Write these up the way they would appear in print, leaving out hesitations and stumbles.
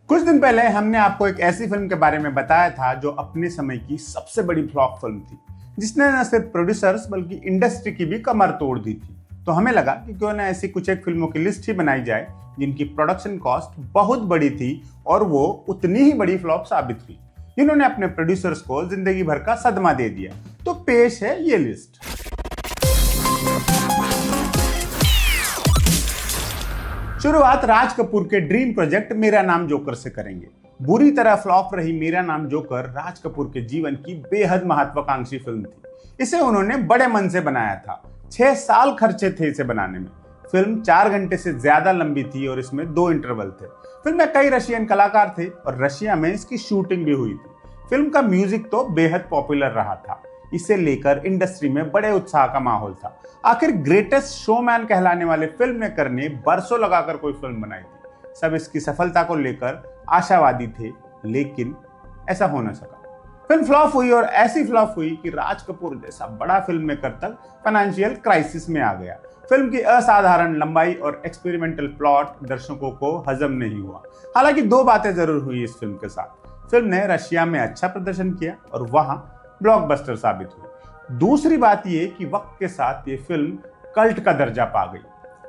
कुछ दिन पहले हमने आपको एक ऐसी फिल्म के बारे में बताया था जो अपने समय की सबसे बड़ी फ्लॉप फिल्म थी, जिसने न सिर्फ प्रोड्यूसर्स बल्कि इंडस्ट्री की भी कमर तोड़ दी थी। तो हमें लगा कि क्यों ना ऐसी कुछ एक फिल्मों की लिस्ट ही बनाई जाए जिनकी प्रोडक्शन कॉस्ट बहुत बड़ी थी और वो उतनी ही बड़ी फ्लॉप साबित हुई, जिन्होंने अपने प्रोड्यूसर्स को जिंदगी भर का सदमा दे दिया। तो पेश है ये लिस्ट। शुरुआत राज कपूर के ड्रीम प्रोजेक्ट मेरा नाम जोकर से करेंगे। बुरी तरह फ्लॉप रही मेरा नाम जोकर राज कपूर के जीवन की बेहद महत्वाकांक्षी फिल्म थी। इसे उन्होंने बड़े मन से बनाया था। 6 साल खर्चे थे इसे बनाने में। फिल्म 4 घंटे से ज्यादा लंबी थी और इसमें 2 इंटरवल थे। फिल्म में कई रशियन कलाकार थे और रशिया में इसकी शूटिंग भी हुई थी। फिल्म का म्यूजिक तो बेहद पॉपुलर रहा था। इसे लेकर इंडस्ट्री में बड़े उत्साह का माहौल था। आखिर ग्रेटेस्ट शोमैन कहलाने वाले फिल्म मेकर ने बरसों लगाकर कोई फिल्म बनाई थी। सब इसकी सफलता को लेकर आशावादी थे, लेकिन ऐसा हो न सका। फिल्म फ्लॉप हुई और ऐसी फ्लॉप हुई कि राज कपूर जैसा बड़ा फिल्म मेकर तक फाइनेंशियल क्राइसिस में आ गया। फिल्म की असाधारण लंबाई और एक्सपेरिमेंटल प्लॉट दर्शकों को हजम नहीं हुआ। हालांकि 2 बातें जरूर हुई इस फिल्म के साथ। फिल्म ने रशिया में अच्छा प्रदर्शन किया और वहां ब्लॉकबस्टर साबित हुई। दूसरी बात यह कि वक्त के साथ ये फिल्म कल्ट का दर्जा पा गई।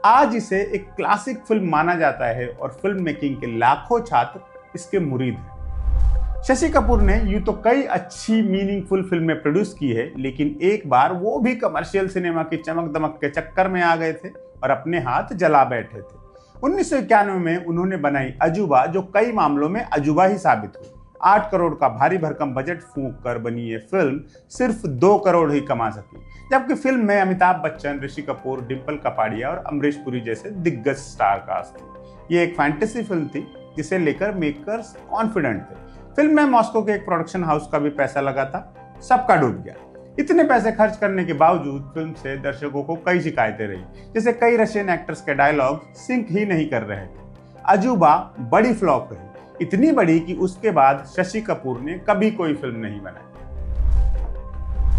आज इसे एक क्लासिक फिल्म माना जाता है और फिल्म मेकिंग के लाखों छात्र इसके मुरीद हैं। शशि कपूर ने यूं तो कई अच्छी मीनिंगफुल फिल्में प्रोड्यूस की है, लेकिन एक बार वो भी कमर्शियल सिनेमा की चमक दमक के चक्कर में आ गए थे और अपने हाथ जला बैठे थे। 1991 में उन्होंने बनाई अजूबा, जो कई मामलों में अजूबा ही साबित हुई। 8 करोड़ का भारी भरकम बजट फूंक कर बनी ये फिल्म सिर्फ 2 करोड़ ही कमा सकी, जबकि फिल्म में अमिताभ बच्चन, ऋषि कपूर, डिम्पल कपाड़िया और अमरीश पुरी जैसे दिग्गज स्टार कास्ट थे। ये एक फैंटेसी फिल्म थी जिसे लेकर मेकर्स कॉन्फिडेंट थे। फिल्म में मॉस्को के एक प्रोडक्शन हाउस का भी पैसा लगा था, सबका डूब गया। इतने पैसे खर्च करने के बावजूद फिल्म से दर्शकों को कई शिकायतें रही, जैसे कई रशियन एक्टर्स के डायलॉग सिंक ही नहीं कर रहे थे। अजूबा बड़ी फ्लॉप रही, इतनी बड़ी कि उसके बाद शशि कपूर ने कभी कोई फिल्म नहीं बनाई।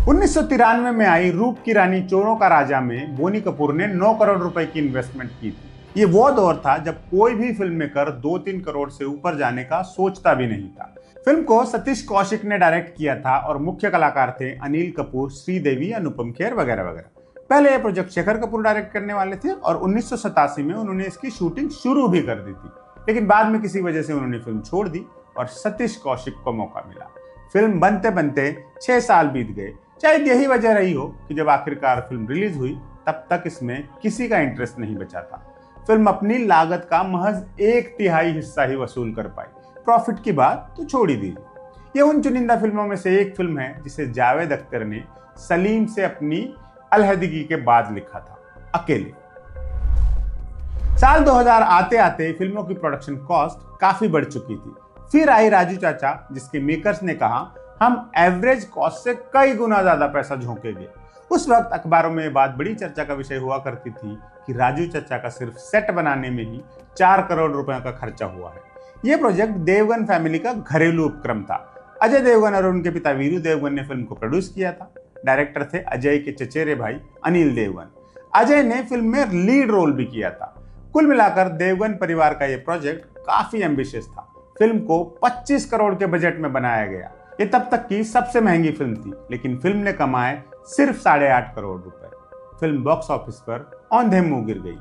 1993 में आई रूप की रानी चोरों का राजा में बोनी कपूर ने 9 करोड़ रुपए की इन्वेस्टमेंट की थी। ये वो दौर था जब कोई भी फिल्म मेकर 2-3 करोड़ से ऊपर जाने का सोचता भी नहीं था। फिल्म को सतीश कौशिक ने डायरेक्ट किया था और मुख्य कलाकार थे अनिल कपूर, श्रीदेवी, अनुपम खेर वगैरह वगैरह। पहले यह प्रोजेक्ट शेखर कपूर डायरेक्ट करने वाले थे और 1987 में उन्होंने इसकी शूटिंग शुरू भी कर दी थी, लेकिन बाद में किसी वजह से उन्होंने फिल्म छोड़ दी और सतीश कौशिक को मौका मिला। फिल्म बनते बनते 6 साल बीत गए। शायद यही वजह रही हो कि जब आखिरकार फिल्म रिलीज हुई तब तक इसमें किसी का इंटरेस्ट नहीं बचा था। फिल्म अपनी लागत का महज 1/3 हिस्सा ही वसूल कर पाई। प्रॉफिट की बात तो छोड़ ही दीजिए। ये उन चुनिंदा फिल्मों में से एक फिल्म है जिसे जावेद अख्तर ने सलीम से अपनी अलहदगी के बाद लिखा था, अकेले। साल 2000 आते आते फिल्मों की प्रोडक्शन कॉस्ट काफी बढ़ चुकी थी। फिर आई राजू चाचा, जिसके मेकर्स ने कहा हम एवरेज कॉस्ट से कई गुना ज्यादा पैसा झोंकेंगे। उस वक्त अखबारों में बात बड़ी चर्चा का विषय हुआ करती थी कि राजू चाचा का सिर्फ सेट बनाने में ही 4 करोड़ रुपए का खर्चा हुआ है। यह प्रोजेक्ट देवगन फैमिली का घरेलू उपक्रम था। अजय देवगन और उनके पिता वीरू देवगन ने फिल्म को प्रोड्यूस किया था। डायरेक्टर थे अजय के चचेरे भाई अनिल देवगन। अजय ने फिल्म में लीड रोल भी किया था। कुल मिलाकर देवगन परिवार का यह प्रोजेक्ट काफी एम्बिशियस था। फिल्म को 25 करोड़ के बजट में बनाया गया। ये तब तक की सबसे महंगी फिल्म थी, लेकिन फिल्म ने कमाए सिर्फ 8.5 करोड़ रुपए। फिल्म बॉक्स ऑफिस पर औंधे मुंह गिर गई।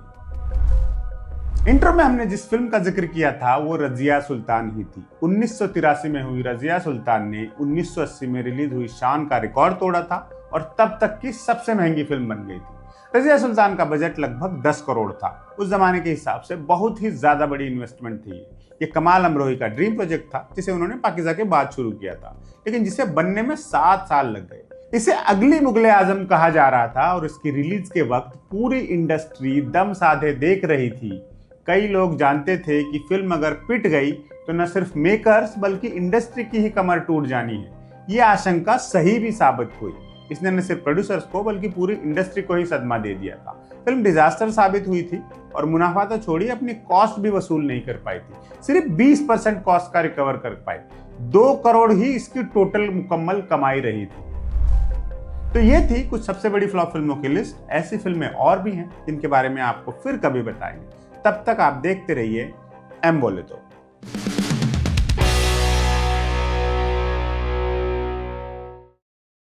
इंट्रो में हमने जिस फिल्म का जिक्र किया था वो रजिया सुल्तान ही थी। 1983 में हुई रजिया सुल्तान ने 1980 में रिलीज हुई शान का रिकॉर्ड तोड़ा था और तब तक की सबसे महंगी फिल्म बन गई थी। रजिया सुल्तान का बजट लगभग 10 करोड़ था। उस जमाने के हिसाब से बहुत ही ज्यादा बड़ी इन्वेस्टमेंट थी। ये कमाल अमरोही का ड्रीम प्रोजेक्ट था, जिसे उन्होंने पाकिजा के बाद शुरू किया था, लेकिन जिसे बनने में 7 साल लग गए। इसे अगली मुगले आजम कहा जा रहा था और इसकी रिलीज के वक्त पूरी इंडस्ट्री दम साधे देख रही थी। कई लोग जानते थे कि फिल्म अगर पिट गई तो न सिर्फ मेकर्स बल्कि इंडस्ट्री की ही कमर टूट जानी है। ये आशंका सही भी साबित हुई। इसने न सिर्फ प्रोड्यूसर्स को बल्कि पूरी इंडस्ट्री को ही सदमा दे दिया था। फिल्म डिजास्टर साबित हुई थी और मुनाफा तो छोड़िए, अपनी कॉस्ट भी वसूल नहीं कर पाई थी। सिर्फ 20% कॉस्ट का रिकवर कर पाई। 2 करोड़ ही इसकी टोटल मुकम्मल कमाई रही थी। तो ये थी कुछ सबसे बड़ी फ्लॉप फिल्मों की लिस्ट। ऐसी फिल्में और भी हैं जिनके बारे में आपको फिर कभी बताएंगे। तब तक आप देखते रहिए एम बोले तो।